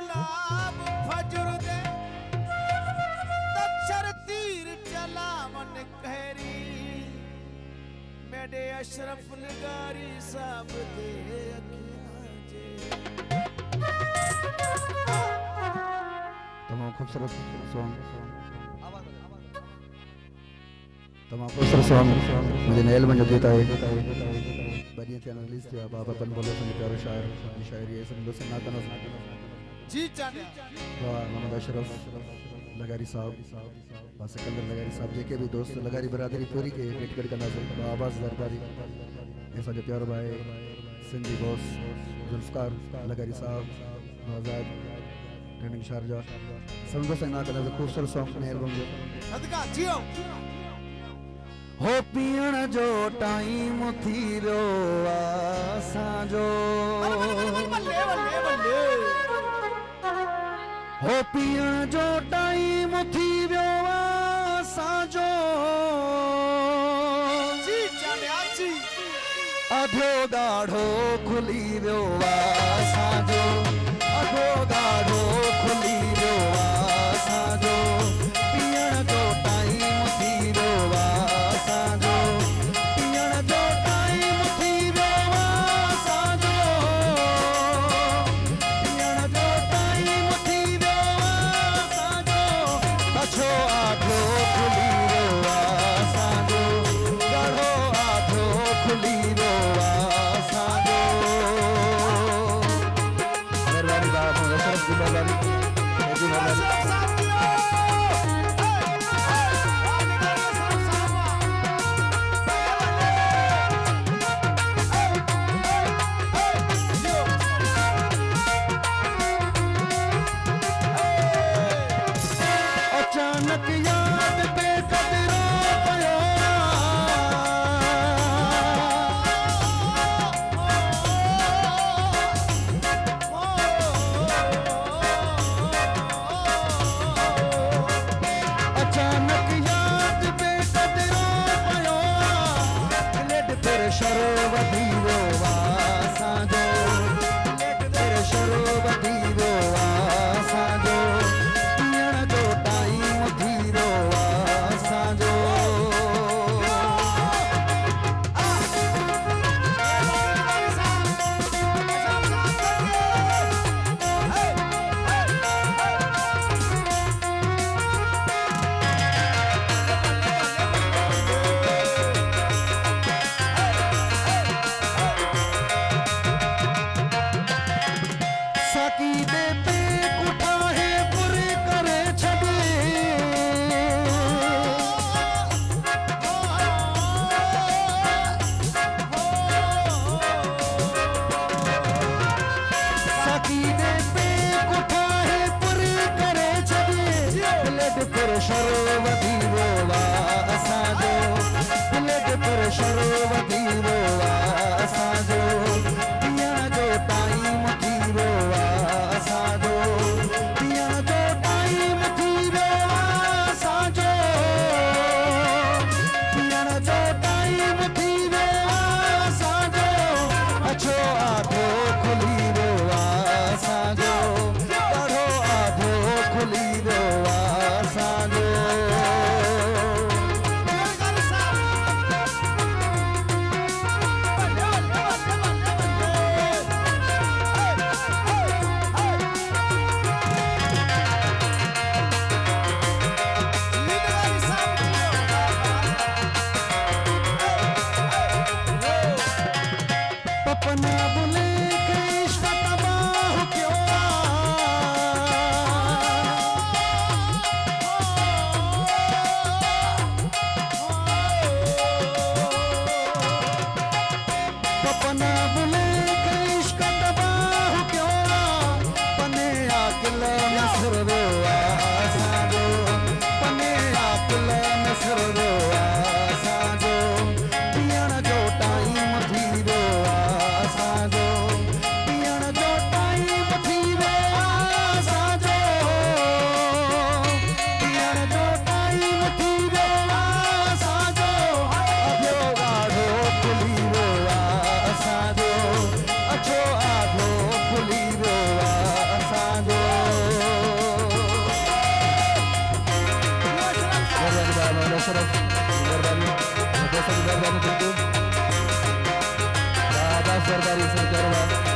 गुलाब फजुर दे तक्षर तीर चला मन कहरी मेरे अशरफ निगारी साब दे अखियां जे तमाम खूबसूरत सॉन्ग तमाम खूबसूरत सॉन्ग मुझे नेल में जो देता है बढ़िया चैनल रिलीज किया बाबा अपन बोलो सुन प्यारे शायर शायरी है सुन दो से ना करना जी चाने वाह मोहम्मद अशरफ लगारी साहब बस सिकंदर लगारी साहब जेके भी दोस्त लगारी बरादरी पूरी के टिकट करना से आवाज दरबारी ऐसा जो प्यार भाई सिंधी बॉस जुल्फकार लगारी साहब आजाद ट्रेनिंग शारजा समझो से ना करना खूबसूरत सॉन्ग ने एल्बम जो सदका जियो हो पीण जो टाइम थी रो आसांजो बल्ले बल्ले बल्ले हो पीण जो टाइम थी रो आसांजो जी चाने आजी अधो गाढ़ो खुली रो आसांजो अधो गाढ़ो खुली रो आसांजो पीण जो टाइम थी रो आसांजो पीण जो टाइम थी रो आसांजो पीण जो टाइम थी रो आसांजो अछो आधो खुली रो आसांजो गाढ़ो आधो खुली रो आसांजो मेहरबानी बाबा अशरफ जी मेहरबानी अचानक याद पे कदरो पयो अचानक याद पे कदरो पयो लेट पर शरो वधी वो आसांजो लेट पर शरो वधी वो आसांजो पीण जो टाइम थी रो आसांजो साकी दे पे कुठा है पूरे करे छदे साकी दे पे कुठा है पूरे करे छदे लेट पर शर्वती रोवा असांजो लेट पर शर्वती रोवा असांजो पीण जो टाइम थी रोवा असांजो पीण जो टाइम थी रोवा असांजो पीण जो टाइम थी रोवा असांजो अछो आधो खुली रोवा असांजो ॾाढो आधो खुली रोवा असांजो बशरफ मेहरबानी दोस्तों की मेहरबानी बिल्कुल बाबा सरदारी सर प्यारे भाई